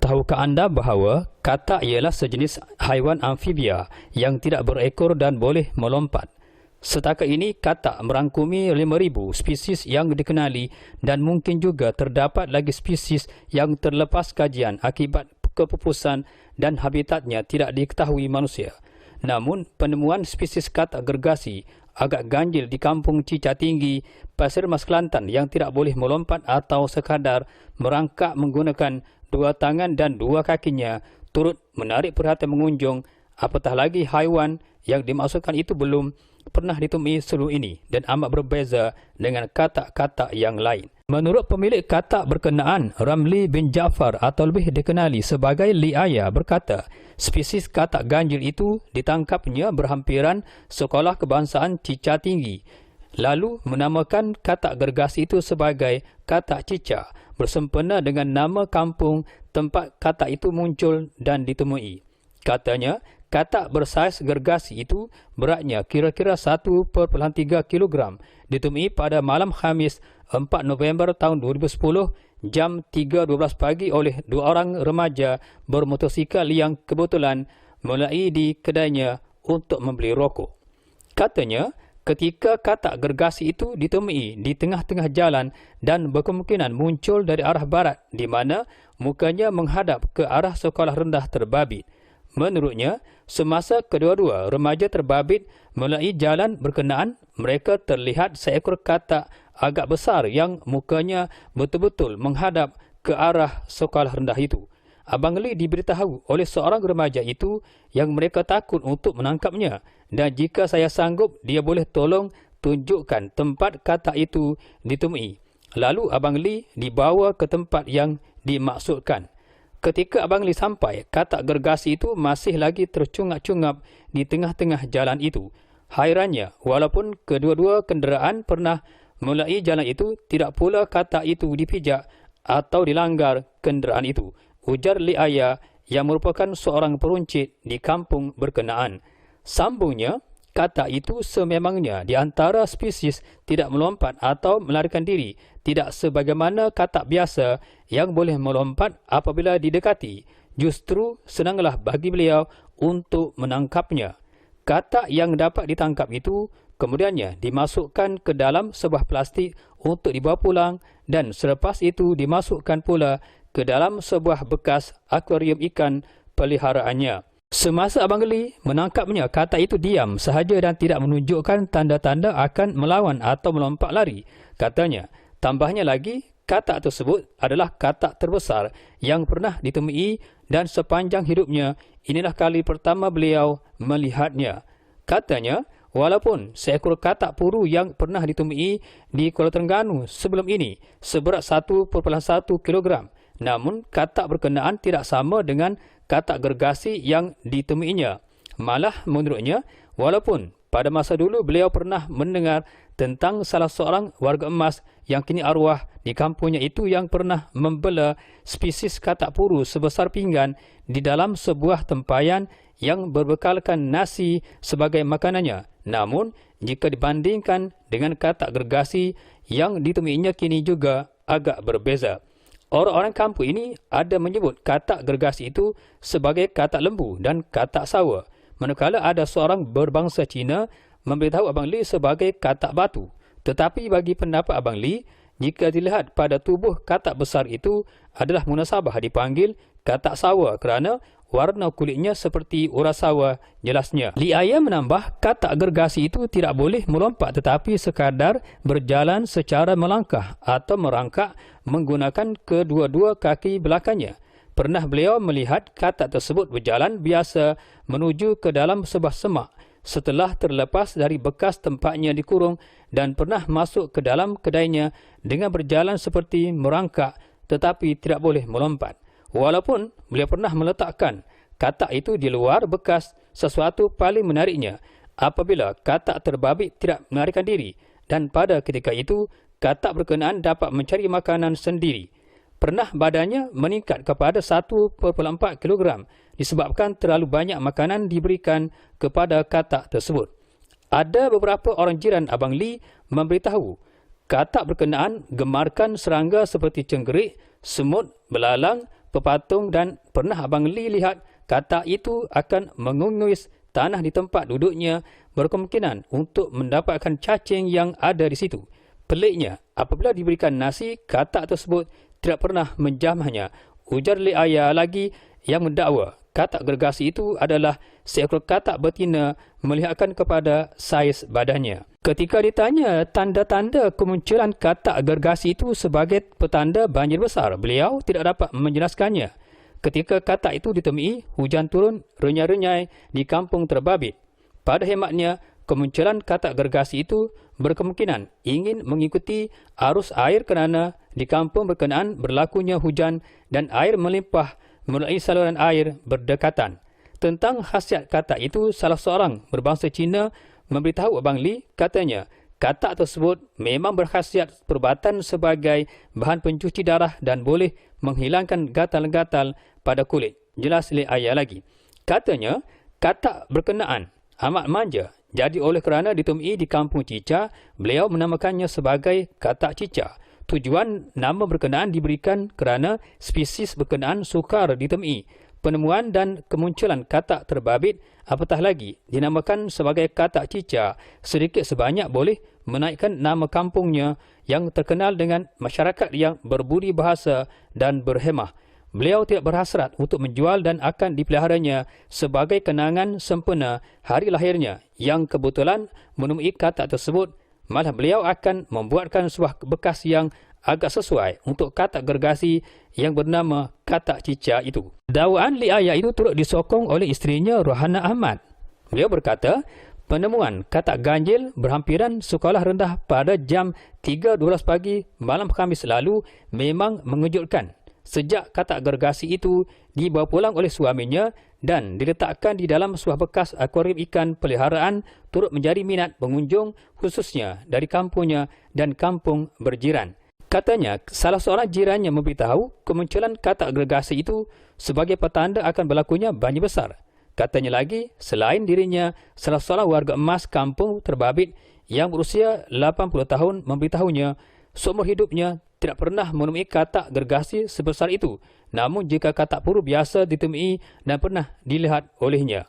Tahukah anda bahawa katak ialah sejenis haiwan amfibia yang tidak berekor dan boleh melompat? Setakat ini, katak merangkumi 5,000 spesies yang dikenali dan mungkin juga terdapat lagi spesies yang terlepas kajian akibat kepupusan dan habitatnya tidak diketahui manusia. Namun, penemuan spesies katak gergasi agak ganjil di kampung Cicatinggi, Pasir Mas Kelantan yang tidak boleh melompat atau sekadar merangkak menggunakan dua tangan dan dua kakinya turut menarik perhatian pengunjung, apatah lagi haiwan yang dimaksudkan itu belum pernah ditemui sebelum ini dan amat berbeza dengan katak-katak yang lain. Menurut pemilik katak berkenaan, Ramli bin Jaafar atau lebih dikenali sebagai Liaya berkata, spesies katak ganjil itu ditangkapnya berhampiran Sekolah Kebangsaan Cicatinggi, lalu menamakan katak gergasi itu sebagai katak cica, bersempena dengan nama kampung tempat katak itu muncul dan ditemui. Katanya, katak bersaiz gergasi itu beratnya kira-kira 1,3 kg, ditemui pada malam Khamis 4 November tahun 2010 jam 3.12 pagi oleh dua orang remaja bermotosikal yang kebetulan melai di kedainya untuk membeli rokok. Katanya, ketika katak gergasi itu ditemui di tengah-tengah jalan dan berkemungkinan muncul dari arah barat di mana mukanya menghadap ke arah sekolah rendah terbabit. Menurutnya, semasa kedua-dua remaja terbabit melalui jalan berkenaan, mereka terlihat seekor katak agak besar yang mukanya betul-betul menghadap ke arah sekolah rendah itu. Abang Li diberitahu oleh seorang remaja itu yang mereka takut untuk menangkapnya dan jika saya sanggup, dia boleh tolong tunjukkan tempat katak itu ditemui. Lalu Abang Li dibawa ke tempat yang dimaksudkan. Ketika Abang Li sampai, katak gergasi itu masih lagi tercungap-cungap di tengah-tengah jalan itu. Hairannya, walaupun kedua-dua kenderaan pernah melalui jalan itu, tidak pula katak itu dipijak atau dilanggar kenderaan itu, ujar Liaya yang merupakan seorang peruncit di kampung berkenaan. Sambungnya, katak itu sememangnya di antara spesies tidak melompat atau melarikan diri, tidak sebagaimana katak biasa yang boleh melompat apabila didekati. Justru senanglah bagi beliau untuk menangkapnya. Katak yang dapat ditangkap itu kemudiannya dimasukkan ke dalam sebuah plastik untuk dibawa pulang dan selepas itu dimasukkan pula ke dalam sebuah bekas akuarium ikan peliharaannya. Semasa Abang Li menangkapnya, katak itu diam sahaja dan tidak menunjukkan tanda-tanda akan melawan atau melompat lari. Katanya, tambahnya lagi, katak tersebut adalah katak terbesar yang pernah ditemui dan sepanjang hidupnya, inilah kali pertama beliau melihatnya. Katanya, walaupun seekor katak puru yang pernah ditemui di Kuala Terengganu sebelum ini seberat 1,1 kg, namun katak berkenaan tidak sama dengan katak gergasi yang ditemuinya. Malah menurutnya, walaupun pada masa dulu beliau pernah mendengar tentang salah seorang warga emas yang kini arwah di kampungnya itu yang pernah membela spesies katak puru sebesar pinggan di dalam sebuah tempayan yang berbekalkan nasi sebagai makanannya. Namun, jika dibandingkan dengan katak gergasi yang ditemuinya kini juga agak berbeza. Orang-orang kampung ini ada menyebut katak gergasi itu sebagai katak lembu dan katak sawa, manakala ada seorang berbangsa Cina memberitahu Abang Li sebagai katak batu. Tetapi bagi pendapat Abang Li, jika dilihat pada tubuh katak besar itu adalah munasabah dipanggil katak sawa kerana warna kulitnya seperti uras sawa, jelasnya. Liaya menambah, katak gergasi itu tidak boleh melompat tetapi sekadar berjalan secara melangkah atau merangkak menggunakan kedua-dua kaki belakangnya. Pernah beliau melihat katak tersebut berjalan biasa menuju ke dalam sebuah semak setelah terlepas dari bekas tempatnya dikurung dan pernah masuk ke dalam kedainya dengan berjalan seperti merangkak tetapi tidak boleh melompat. Walaupun beliau pernah meletakkan katak itu di luar bekas, sesuatu paling menariknya apabila katak terbabit tidak melarikan diri dan pada ketika itu katak berkenaan dapat mencari makanan sendiri. Pernah badannya meningkat kepada 1.4 kg disebabkan terlalu banyak makanan diberikan kepada katak tersebut. Ada beberapa orang jiran Abang Lee memberitahu katak berkenaan gemarkan serangga seperti cenggerik, semut, belalang, pepatung dan pernah Abang Lee lihat katak itu akan mengunguis tanah di tempat duduknya berkemungkinan untuk mendapatkan cacing yang ada di situ. Peliknya, apabila diberikan nasi, katak tersebut tidak pernah menjamahnya. Ujar Lee Ayah lagi yang mendakwa katak gergasi itu adalah seekor katak betina melihatkan kepada saiz badannya. Ketika ditanya tanda-tanda kemunculan katak gergasi itu sebagai petanda banjir besar, beliau tidak dapat menjelaskannya. Ketika katak itu ditemui, hujan turun renyai-renyai di kampung terbabit. Pada hematnya, kemunculan katak gergasi itu berkemungkinan ingin mengikuti arus air kerana di kampung berkenaan berlakunya hujan dan air melimpah melalui saluran air berdekatan. Tentang khasiat katak itu, salah seorang berbangsa Cina memberitahu Abang Lee, katanya, katak tersebut memang berkhasiat perubatan sebagai bahan pencuci darah dan boleh menghilangkan gatal-gatal pada kulit. Jelas Lee Ayah lagi. Katanya, katak berkenaan amat manja. Jadi oleh kerana ditemui di kampung Cica, beliau menamakannya sebagai katak Cica. Tujuan nama berkenaan diberikan kerana spesies berkenaan sukar ditemui. Penemuan dan kemunculan katak terbabit, apatah lagi dinamakan sebagai katak Cica, sedikit sebanyak boleh menaikkan nama kampungnya yang terkenal dengan masyarakat yang berbudi bahasa dan berhemah. Beliau tidak berhasrat untuk menjual dan akan dipeliharanya sebagai kenangan sempena hari lahirnya yang kebetulan menemui katak tersebut. Malah beliau akan membuatkan sebuah bekas yang agak sesuai untuk katak gergasi yang bernama katak Cica itu. Dakwaan Lee Ayah itu turut disokong oleh isterinya Rohana Ahmad. Beliau berkata, penemuan katak ganjil berhampiran sekolah rendah pada jam 3.12 pagi malam Khamis lalu memang mengejutkan. Sejak katak gergasi itu dibawa pulang oleh suaminya dan diletakkan di dalam sebuah bekas akuarium ikan peliharaan turut menjadi minat pengunjung khususnya dari kampungnya dan kampung berjiran. Katanya, salah seorang jirannya memberitahu kemunculan katak gergasi itu sebagai petanda akan berlakunya banjir besar. Katanya lagi, selain dirinya, salah seorang warga emas kampung terbabit yang berusia 80 tahun memberitahunya seumur hidupnya tidak pernah menemui katak gergasi sebesar itu. Namun jika katak puru biasa ditemui dan pernah dilihat olehnya.